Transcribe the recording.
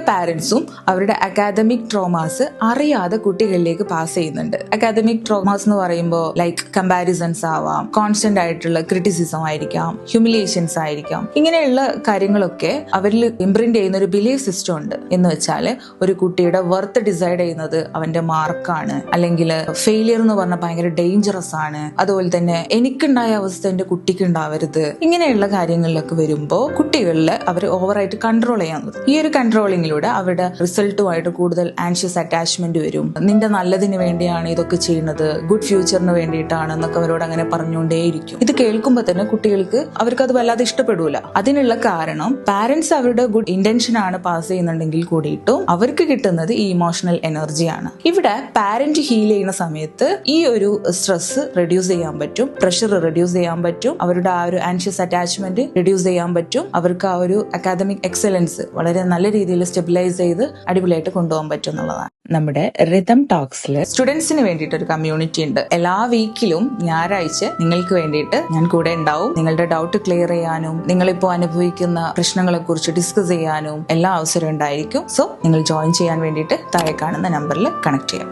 പാരന്റ്സും അവരുടെ academic traumas അറിയാതെ കുട്ടികളിലേക്ക് പാസ് ചെയ്യുന്നുണ്ട്. അക്കാദമിക് ട്രോമാസ് എന്ന് പറയുമ്പോൾ ലൈക്ക് കമ്പാരിസൺസ് ആവാം, കോൺസ്റ്റന്റ് ആയിട്ടുള്ള ക്രിറ്റിസിസം ആയിരിക്കാം, ഹ്യൂമിലിയേഷൻസ് ആയിരിക്കാം. ഇങ്ങനെയുള്ള കാര്യങ്ങളൊക്കെ അവരിൽ ഇംപ്രിന്റ് ചെയ്യുന്ന ഒരു ബിലീഫ് സിസ്റ്റം ഉണ്ട്. എന്ന് വെച്ചാൽ ഒരു കുട്ടിയുടെ വർത്ത് ഡിസൈഡ് ചെയ്യുന്നത് അവന്റെ മാർക്കാണ്, അല്ലെങ്കിൽ ഫെയിലിയർ എന്ന് പറഞ്ഞാൽ ഭയങ്കര ഡേഞ്ചറസ് ആണ്, അതുപോലെ തന്നെ എനിക്കുണ്ടായ അവസ്ഥ എന്റെ കുട്ടിക്ക് ഉണ്ടാവരുത്. ഇങ്ങനെയുള്ള കാര്യങ്ങളിലൊക്കെ വരുമ്പോൾ കുട്ടികളിൽ അവർ ഓവറായിട്ട് കൺട്രോൾ ചെയ്യാൻ നോക്കും. ഈ ഒരു കൺട്രോളിങ്ങിലൂടെ അവരുടെ റിസൾട്ടുമായിട്ട് കൂടുതൽ ആൻഷ്യസ് അറ്റാച്ച്മെന്റ് വരും. നിന്റെ നല്ലതിന് വേണ്ടിയാണ് ഇതൊക്കെ ചെയ്യുന്നത്, ഗുഡ് ഫ്യൂച്ചറിന് വേണ്ടിയിട്ടാണ് എന്നൊക്കെ അവരോട് അങ്ങനെ പറഞ്ഞുകൊണ്ടേയിരിക്കും. ഇത് കേൾക്കുമ്പോൾ തന്നെ കുട്ടികൾക്ക് അവർക്ക് അത് വല്ലാതെ ഇഷ്ടപ്പെടൂല. അതിനുള്ള കാരണം പാരന്റ്സ് അവരുടെ ഗുഡ് ഇന്റൻഷൻ ആണ് പാസ് ചെയ്യുന്നുണ്ടെങ്കിൽ കൂടിയിട്ടും അവർക്ക് കിട്ടുന്നത് ഈ ഇമോഷണൽ എനർജിയാണ്. ഇവിടെ പാരന്റ് ഹീൽ ചെയ്യുന്ന സമയത്ത് ഈ ഒരു സ്ട്രെസ് റെഡ്യൂസ് ചെയ്യാൻ പറ്റും, പ്രഷർ റെഡ്യൂസ് ചെയ്യാൻ പറ്റും, അവരുടെ ആ ഒരു ആൻഷ്യസ് അറ്റാച്ച്മെന്റ് റെഡ്യൂസ് ചെയ്യാൻ പറ്റും, അവർക്ക് ആ ഒരു അക്കാദമിക് എക്സലൻസ് വളരെ നല്ല രീതിയിൽ സ്റ്റെബിലൈസ് ചെയ്ത് അടിപൊളിയായിട്ട് കൊണ്ടുപോകാൻ പറ്റും എന്നുള്ളതാണ്. നമ്മുടെ റിതം ടോക്സിൽ സ്റ്റുഡൻസിന് വേണ്ടിയിട്ട് ഒരു കമ്മ്യൂണിറ്റി ഉണ്ട്. എല്ലാ വീക്കിലും ഞായറാഴ്ച നിങ്ങൾക്ക് വേണ്ടിയിട്ട് ഞാൻ കൂടെ ഉണ്ടാവും. നിങ്ങളുടെ ഡൗട്ട് ക്ലിയർ ചെയ്യാനും നിങ്ങളിപ്പോൾ അനുഭവിക്കുന്ന പ്രശ്നങ്ങളെ കുറിച്ച് ഡിസ്കസ് ചെയ്യാനും എല്ലാ അവസരവും ഉണ്ടായിരിക്കും. സോ നിങ്ങൾ ജോയിൻ ചെയ്യാൻ വേണ്ടിയിട്ട് താഴെ കാണുന്ന നമ്പറിൽ കണക്ട് ചെയ്യാം.